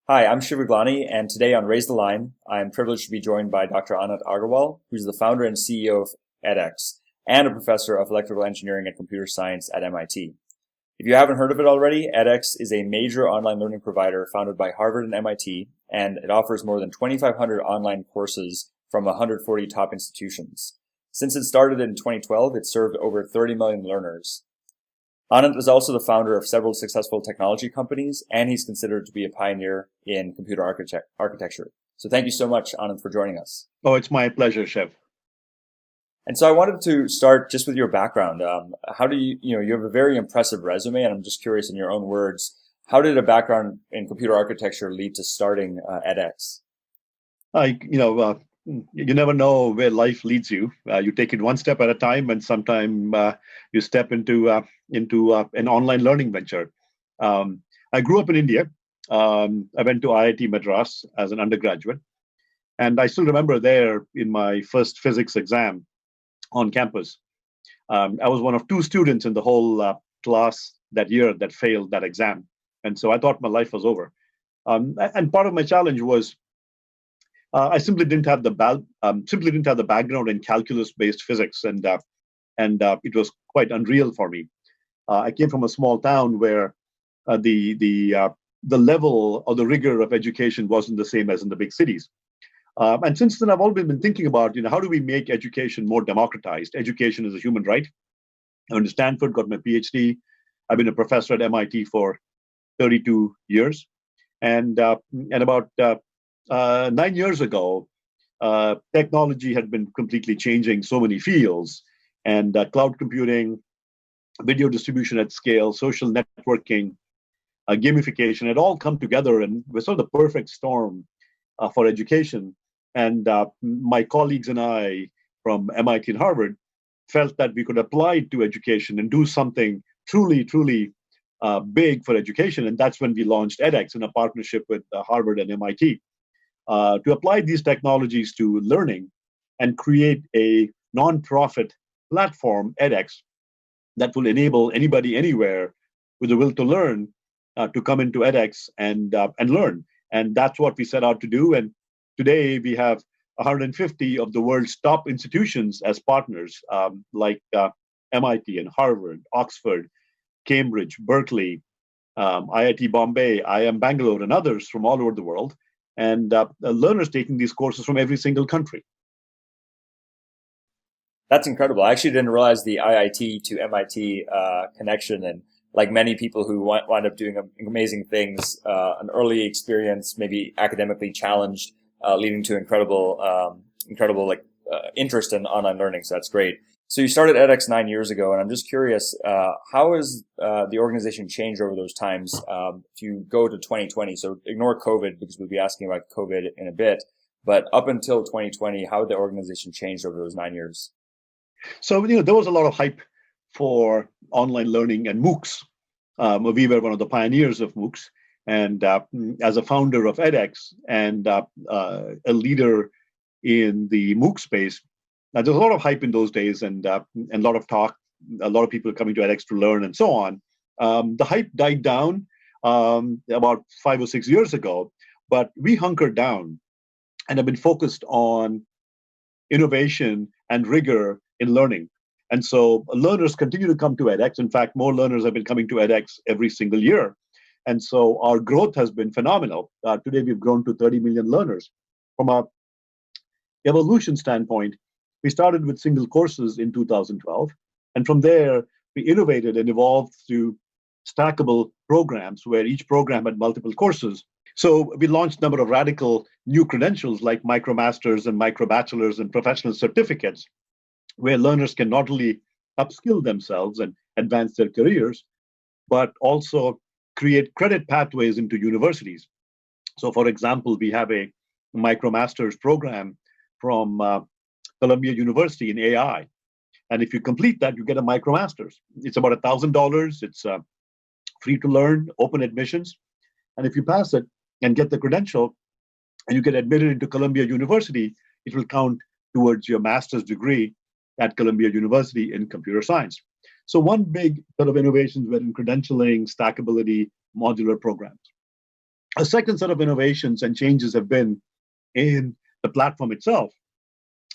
Hi, I'm Shiv Gaglani, and today on Raise the Line, I am privileged to be joined by Dr. Anant Agarwal, who's the founder and CEO of edX and a professor of electrical engineering and computer science at MIT. If you haven't heard of it already, edX is a major online learning provider founded by Harvard and MIT, and it offers more than 2,500 online courses from 140 top institutions. Since it started in 2012, it's served over 30 million learners. Anant is also the founder of several successful technology companies, and he's considered to be a pioneer in computer architecture. So thank you so much, Anant, for joining us. Oh, it's my pleasure, Shiv. And so I wanted to start just with your background. How do you have a very impressive resume, and I'm just curious in your own words, how did a background in computer architecture lead to starting edX? I, you know, uh, you never know where life leads you. You take it one step at a time, and sometime you step into an online learning venture. I grew up in India. I went to IIT Madras as an undergraduate, and I still remember there in my first physics exam on campus. I was one of two students in the whole class that year that failed that exam, and so I thought my life was over. And part of my challenge was I simply didn't have the background in calculus-based physics, and it was quite unreal for me. I came from a small town where the level or the rigor of education wasn't the same as in the big cities. And since then, I've always been thinking about, how do we make education more democratized? Education is a human right. I went to Stanford, got my PhD. I've been a professor at MIT for 32 years, and about 9 years ago, technology had been completely changing so many fields, and cloud computing, video distribution at scale, social networking, gamification had all come together, and was sort of the perfect storm for education. And my colleagues and I from MIT and Harvard felt that we could apply it to education and do something truly, truly big for education. And that's when we launched edX in a partnership with Harvard and MIT to apply these technologies to learning and create a nonprofit platform, edX, that will enable anybody anywhere with the will to learn to come into edX and learn. And that's what we set out to do. And today we have 150 of the world's top institutions as partners, like MIT and Harvard, Oxford, Cambridge, Berkeley, IIT Bombay, IIM Bangalore, and others from all over the world, and learners taking these courses from every single country. That's incredible. I actually didn't realize the IIT to MIT connection, and like many people who wind up doing amazing things, an early experience, maybe academically challenged, leading to incredible interest in online learning. So that's great. So you started edX 9 years ago, and I'm just curious, how has the organization changed over those times? If you go to 2020, so ignore COVID because we'll be asking about COVID in a bit, but up until 2020, how had the organization changed over those 9 years? So, there was a lot of hype for online learning and MOOCs. We were one of the pioneers of MOOCs. And as a founder of edX and a leader in the MOOC space, there was a lot of hype in those days, and a lot of talk, a lot of people coming to edX to learn and so on. The hype died down about 5 or 6 years ago, but we hunkered down and have been focused on innovation and rigor in learning. And so learners continue to come to edX. In fact, more learners have been coming to edX every single year. And so our growth has been phenomenal. Today, we've grown to 30 million learners. From a evolution standpoint, we started with single courses in 2012. And from there, we innovated and evolved through stackable programs where each program had multiple courses. So we launched a number of radical new credentials like micromasters and microbachelors and professional certificates, where learners can not only upskill themselves and advance their careers, but also create credit pathways into universities. So, for example, we have a micromasters program from Columbia University in AI. And if you complete that, you get a micromasters. It's about $1,000. It's free to learn, open admissions. And if you pass it and get the credential and you get admitted into Columbia University, it will count towards your master's degree at Columbia University in computer science. So one big sort of innovations were in credentialing, stackability, modular programs. A second set of innovations and changes have been in the platform itself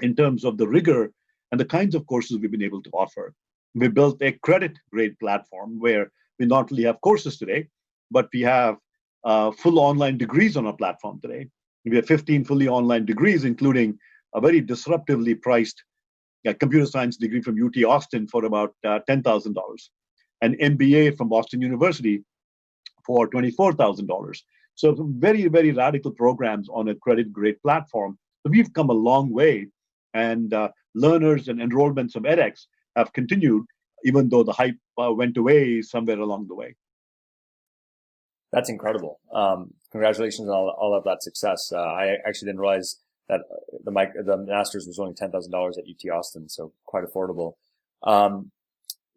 in terms of the rigor and the kinds of courses we've been able to offer. We built a credit grade platform where we not only have courses today, but we have full online degrees on our platform today. We have 15 fully online degrees, including a very disruptively priced computer science degree from UT Austin for about $10,000, an MBA from Boston University for $24,000. So very, very radical programs on a credit grade platform. So we've come a long way, and learners and enrollments of edX have continued, even though the hype went away somewhere along the way. That's incredible. Congratulations on all of that success. I actually didn't realize that the master's was only $10,000 at UT Austin, so quite affordable.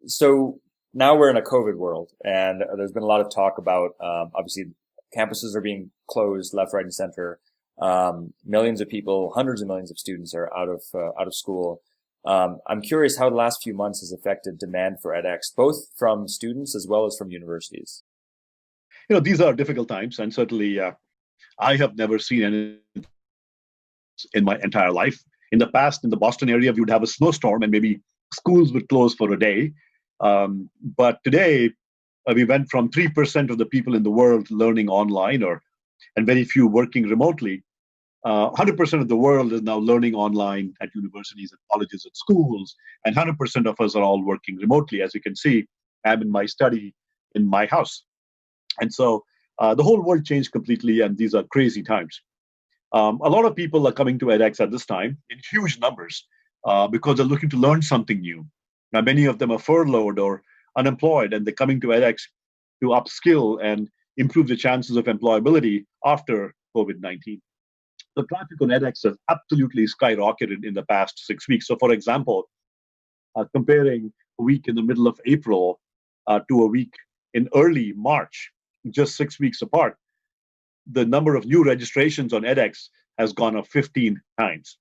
So now we're in a COVID world, and there's been a lot of talk about obviously campuses are being closed left, right, and center. Millions of people, hundreds of millions of students are out of school. I'm curious how the last few months has affected demand for edX, both from students as well as from universities. These are difficult times, and certainly I have never seen any in my entire life. In the past, in the Boston area, we would have a snowstorm and maybe schools would close for a day. But today, we went from 3% of the people in the world learning online and very few working remotely. 100% of the world is now learning online at universities and colleges and schools, and 100% of us are all working remotely. As you can see, I'm in my study in my house. And so the whole world changed completely, and these are crazy times. A lot of people are coming to edX at this time in huge numbers because they're looking to learn something new. Now, many of them are furloughed or unemployed, and they're coming to edX to upskill and improve the chances of employability after COVID-19. The traffic on edX has absolutely skyrocketed in the past 6 weeks. So, for example, comparing a week in the middle of April to a week in early March, just 6 weeks apart, the number of new registrations on edX has gone up 15 times.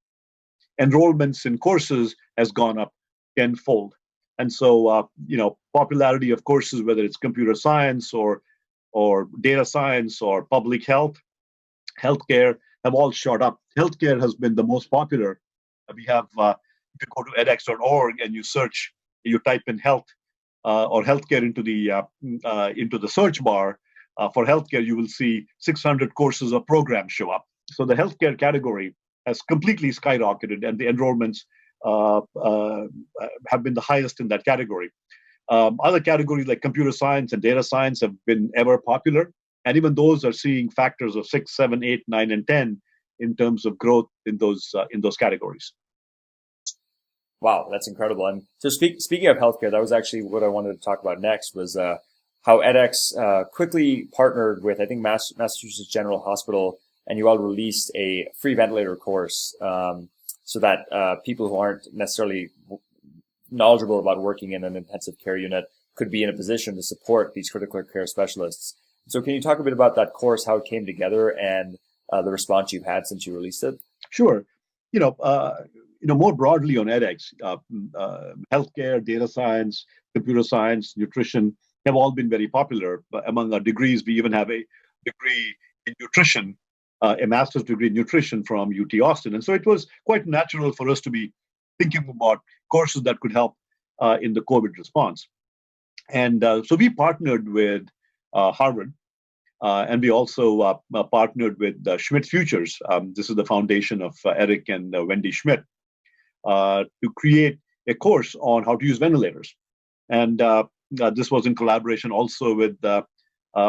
Enrollments in courses has gone up tenfold. And so, popularity of courses, whether it's computer science or data science or public health, healthcare, have all shot up. Healthcare has been the most popular. We have, if you go to edX.org and you type in health or healthcare into the search bar, for healthcare, you will see 600 courses or programs show up. So the healthcare category has completely skyrocketed, and the enrollments have been the highest in that category. Other categories like computer science and data science have been ever popular, and even those are seeing factors of 6, 7, 8, 9, and 10 in terms of growth in those categories. Wow, that's incredible. And so speaking of healthcare, that was actually what I wanted to talk about next, was how edX quickly partnered with, I think, Massachusetts General Hospital, and you all released a free ventilator course so that people who aren't necessarily knowledgeable about working in an intensive care unit could be in a position to support these critical care specialists. So can you talk a bit about that course, how it came together, and the response you've had since you released it? Sure. More broadly on edX, healthcare, data science, computer science, nutrition have all been very popular. Among our degrees, we even have a degree in nutrition, a master's degree in nutrition from UT Austin. And so it was quite natural for us to be thinking about courses that could help in the COVID response. And so we partnered with Harvard, and we also partnered with Schmidt Futures. This is the foundation of Eric and Wendy Schmidt, to create a course on how to use ventilators. And this was in collaboration also with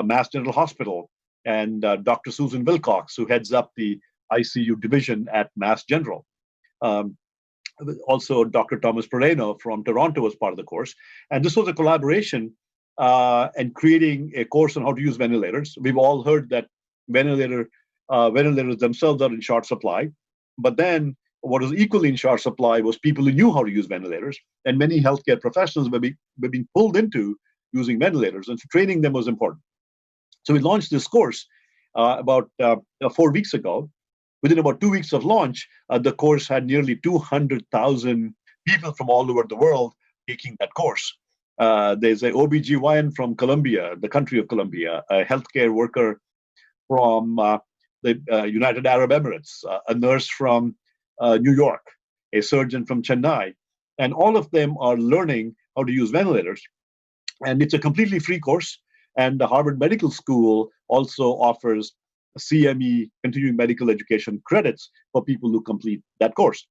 Mass General Hospital and Dr. Susan Wilcox, who heads up the ICU division at Mass General. Also, Dr. Thomas Pereno from Toronto was part of the course. And this was a collaboration and creating a course on how to use ventilators. We've all heard that ventilators themselves are in short supply. But then what was equally in short supply was people who knew how to use ventilators. And many healthcare professionals were being pulled into using ventilators. And so training them was important. So we launched this course about 4 weeks ago. Within about 2 weeks of launch, the course had nearly 200,000 people from all over the world taking that course. There's a OBGYN from Colombia, the country of Colombia, a healthcare worker from the United Arab Emirates, a nurse from New York, a surgeon from Chennai, and all of them are learning how to use ventilators. And it's a completely free course. And the Harvard Medical School also offers CME, continuing medical education credits for people who complete that course.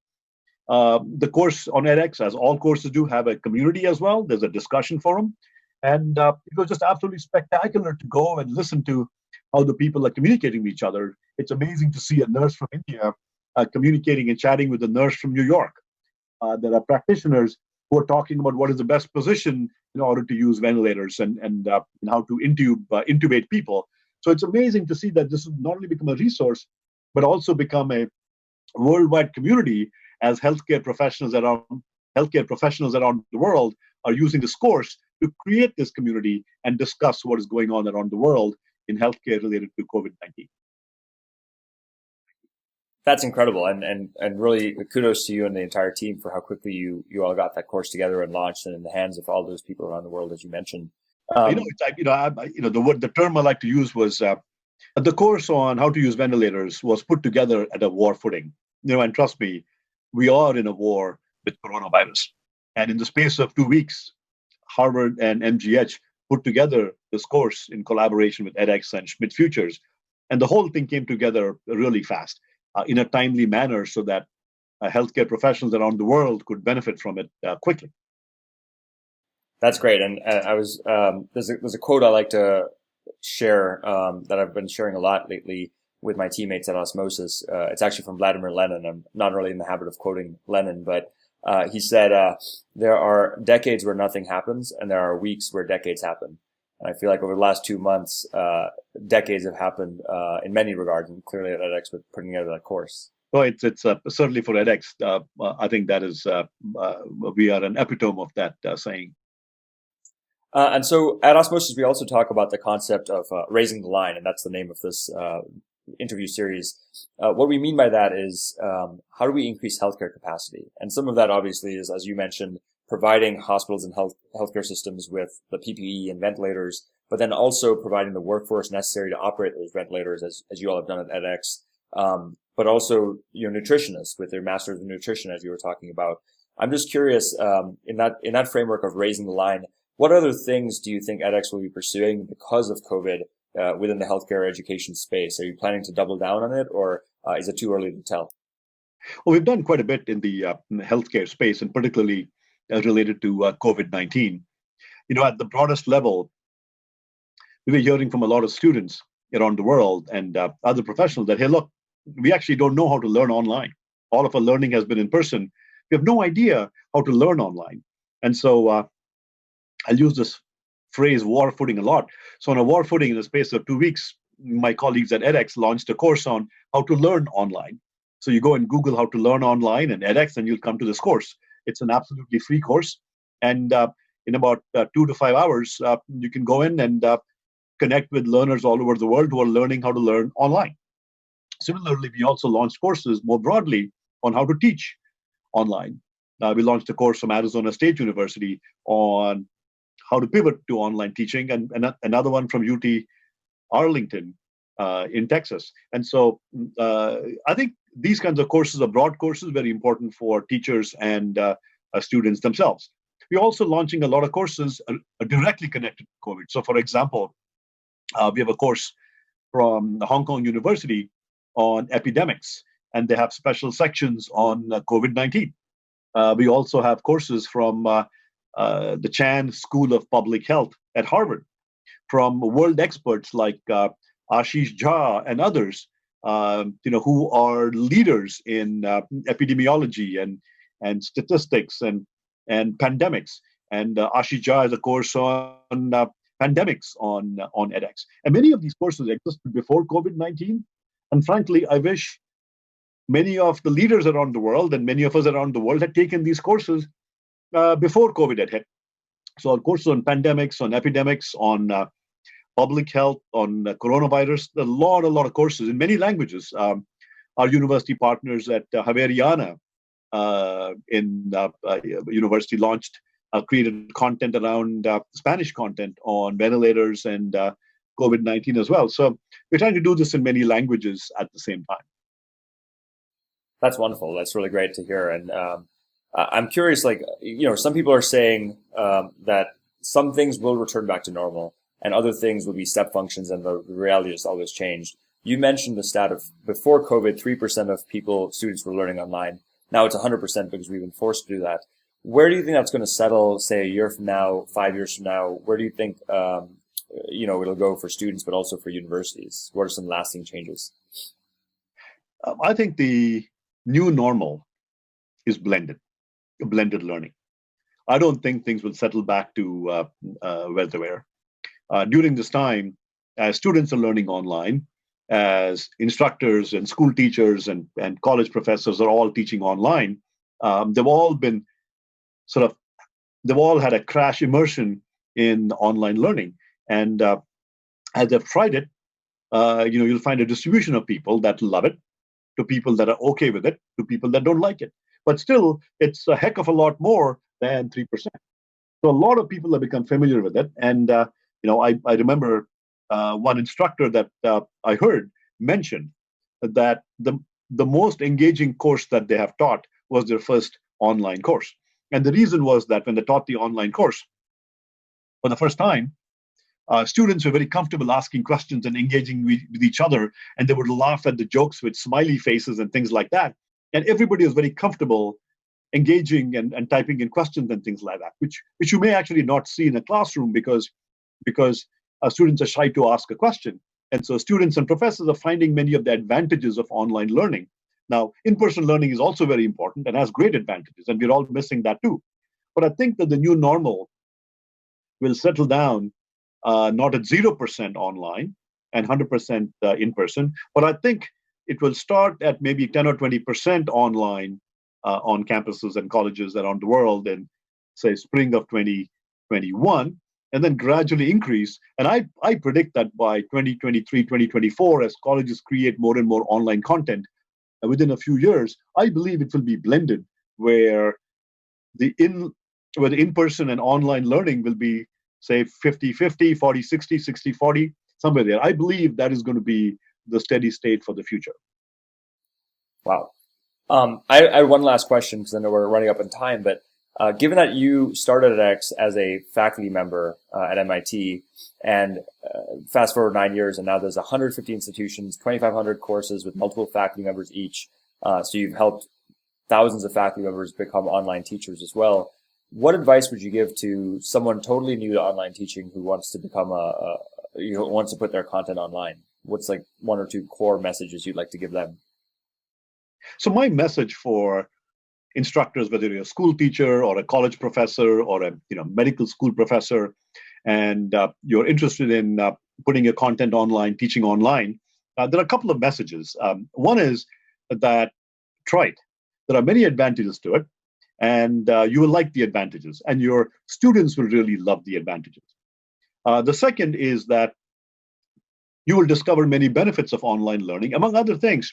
The course on edX, as all courses do, have a community as well. There's a discussion forum. And it was just absolutely spectacular to go and listen to how the people are communicating with each other. It's amazing to see a nurse from India communicating and chatting with a nurse from New York. There are practitioners who are talking about what is the best position in order to use ventilators and how to intubate people. So it's amazing to see that this has not only become a resource, but also become a worldwide community as healthcare professionals around the world are using this course to create this community and discuss what is going on around the world in healthcare related to COVID-19. That's incredible, and really kudos to you and the entire team for how quickly you all got that course together and launched and in the hands of all those people around the world, as you mentioned. The term I like to use was the course on how to use ventilators was put together at a war footing. And trust me, we are in a war with coronavirus. And in the space of 2 weeks, Harvard and MGH put together this course in collaboration with edX and Schmidt Futures, and the whole thing came together really fast. In a timely manner so that healthcare professionals around the world could benefit from it quickly. That's great. And there's a quote I like to share that I've been sharing a lot lately with my teammates at Osmosis. It's actually from Vladimir Lenin. I'm not really in the habit of quoting Lenin, but he said, there are decades where nothing happens and there are weeks where decades happen. And I feel like over the last 2 months, decades have happened in many regards, and clearly at edX with putting together that course. Well, it's certainly for edX. I think that is we are an epitome of that saying. And so at Osmosis, we also talk about the concept of raising the line, and that's the name of this interview series. What we mean by that is how do we increase healthcare capacity? And some of that obviously is, as you mentioned, providing hospitals and healthcare systems with the PPE and ventilators, but then also providing the workforce necessary to operate those ventilators, as you all have done at edX. But also, nutritionists with their Masters of Nutrition, as you were talking about. I'm just curious, in that framework of raising the line, what other things do you think edX will be pursuing because of COVID within the healthcare education space? Are you planning to double down on it, or is it too early to tell? Well, we've done quite a bit in the healthcare space, and particularly related to COVID-19. At the broadest level, we were hearing from a lot of students around the world and other professionals that, hey, look, we actually don't know how to learn online. All of our learning has been in person. We have no idea how to learn online. And so I'll use this phrase war footing a lot. So on a war footing, in the space of 2 weeks, my colleagues at edX launched a course on how to learn online. So you go and Google how to learn online and edX, and you'll come to this course. It's an absolutely free course. And in about 2 to 5 hours, you can go in and connect with learners all over the world who are learning how to learn online. Similarly, we also launched courses more broadly on how to teach online. We launched a course from Arizona State University on how to pivot to online teaching, and another one from UT Arlington in Texas. And so I think these kinds of courses are broad courses, very important for teachers and students themselves. We're also launching a lot of courses directly connected to COVID. So for example, we have a course from Hong Kong University on epidemics, and they have special sections on COVID-19. We also have courses from the Chan School of Public Health at Harvard, from world experts like Ashish Jha and others, who are leaders in epidemiology and statistics and pandemics. And Ashish Jha has a course on pandemics on edX. And many of these courses existed before COVID-19. And frankly, I wish many of the leaders around the world and many of us around the world had taken these courses before COVID had hit. So our courses on pandemics, on epidemics, on public health, on coronavirus, a lot of courses in many languages. Our university partners at Javeriana in university launched, created content around Spanish content on ventilators and COVID-19 as well. So we're trying to do this in many languages at the same time. That's wonderful. That's really great to hear. And I'm curious, like, some people are saying that some things will return back to normal and other things will be step functions and the reality has always changed. You mentioned the stat of before COVID, 3% of students were learning online. Now it's 100% because we've been forced to do that. Where do you think that's going to settle, say, a year from now, 5 years from now? Where do you think, it'll go for students, but also for universities? What are some lasting changes? I think the new normal is blended learning. I don't think things will settle back to where they were. During this time, as students are learning online, as instructors and school teachers and college professors are all teaching online, they've all had a crash immersion in online learning. And as they've tried it, you'll find a distribution of people that love it, to people that are okay with it, to people that don't like it. But still, it's a heck of a lot more than 3%. So a lot of people have become familiar with it. And, I remember one instructor that I heard mention that the most engaging course that they have taught was their first online course. And the reason was that when they taught the online course for the first time, students were very comfortable asking questions and engaging with each other, and they would laugh at the jokes with smiley faces and things like that. And everybody was very comfortable engaging and typing in questions and things like that, which you may actually not see in a classroom because students are shy to ask a question. And so students and professors are finding many of the advantages of online learning. Now, in-person learning is also very important and has great advantages, and we're all missing that too. But I think that the new normal will settle down not at 0% online and 100% in person, but I think it will start at maybe 10 or 20% online on campuses and colleges around the world in, say, spring of 2021, and then gradually increase. And I predict that by 2023, 2024, as colleges create more and more online content, within a few years, I believe it will be blended, where the in-person and online learning will be, say, 50-50, 40-60, 60-40, somewhere there. I believe that is going to be the steady state for the future. Wow. I have one last question because I know we're running up on time, but given that you started at edX as a faculty member at MIT and fast forward 9 years and now there's 150 institutions, 2,500 courses with multiple faculty members each. So you've helped thousands of faculty members become online teachers as well. What advice would you give to someone totally new to online teaching who wants to become wants to put their content online? What's like one or two core messages you'd like to give them? So my message for instructors, whether you're a school teacher or a college professor or a medical school professor, and you're interested in putting your content online, teaching online, there are a couple of messages. One is that try it. There are many advantages to it, and you will like the advantages, and your students will really love the advantages. The second is that you will discover many benefits of online learning, among other things.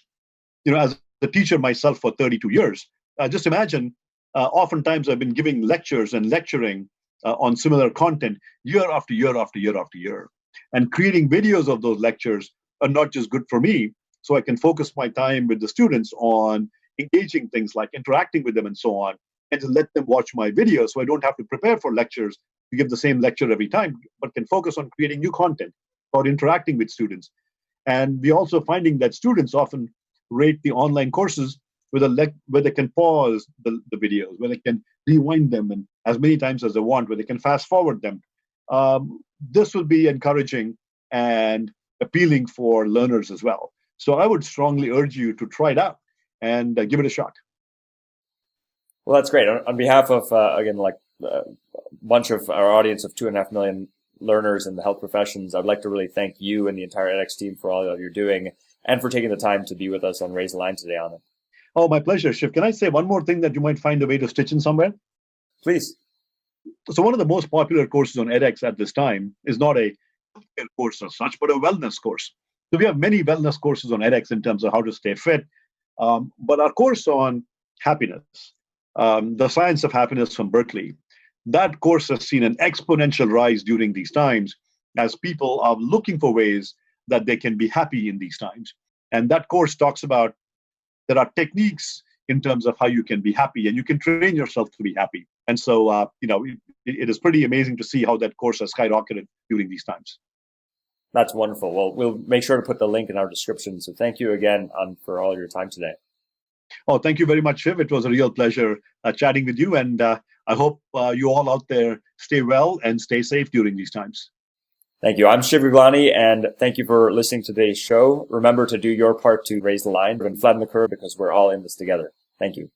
As a teacher myself for 32 years, just imagine, oftentimes I've been giving lectures and lecturing on similar content year after year after year after year. And creating videos of those lectures are not just good for me, so I can focus my time with the students on engaging things like interacting with them and so on, and to let them watch my videos so I don't have to prepare for lectures to give the same lecture every time, but can focus on creating new content or interacting with students. And we're also finding that students often rate the online courses where they can pause the videos, where they can rewind them and as many times as they want, where they can fast forward them. This will be encouraging and appealing for learners as well. So I would strongly urge you to try it out and give it a shot. Well, that's great. On behalf of, again, like a bunch of our audience of 2.5 million learners in the health professions, I'd like to really thank you and the entire edX team for all that you're doing and for taking the time to be with us on Raise the Line today, Anant. Oh, my pleasure, Shiv. Can I say one more thing that you might find a way to stitch in somewhere? Please. So one of the most popular courses on edX at this time is not a course as such, but a wellness course. So we have many wellness courses on edX in terms of how to stay fit. But our course on happiness, the science of happiness from Berkeley, that course has seen an exponential rise during these times. as people are looking for ways that they can be happy in these times. And that course talks about there are techniques in terms of how you can be happy, and you can train yourself to be happy. And so, it is pretty amazing to see how that course has skyrocketed during these times. That's wonderful. Well, we'll make sure to put the link in our description. So thank you again for all your time today. Oh, thank you very much, Shiv. It was a real pleasure chatting with you. And I hope you all out there stay well and stay safe during these times. Thank you. I'm Shiv Gaglani, and thank you for listening to today's show. Remember to do your part to raise the line and flatten the curve, because we're all in this together. Thank you.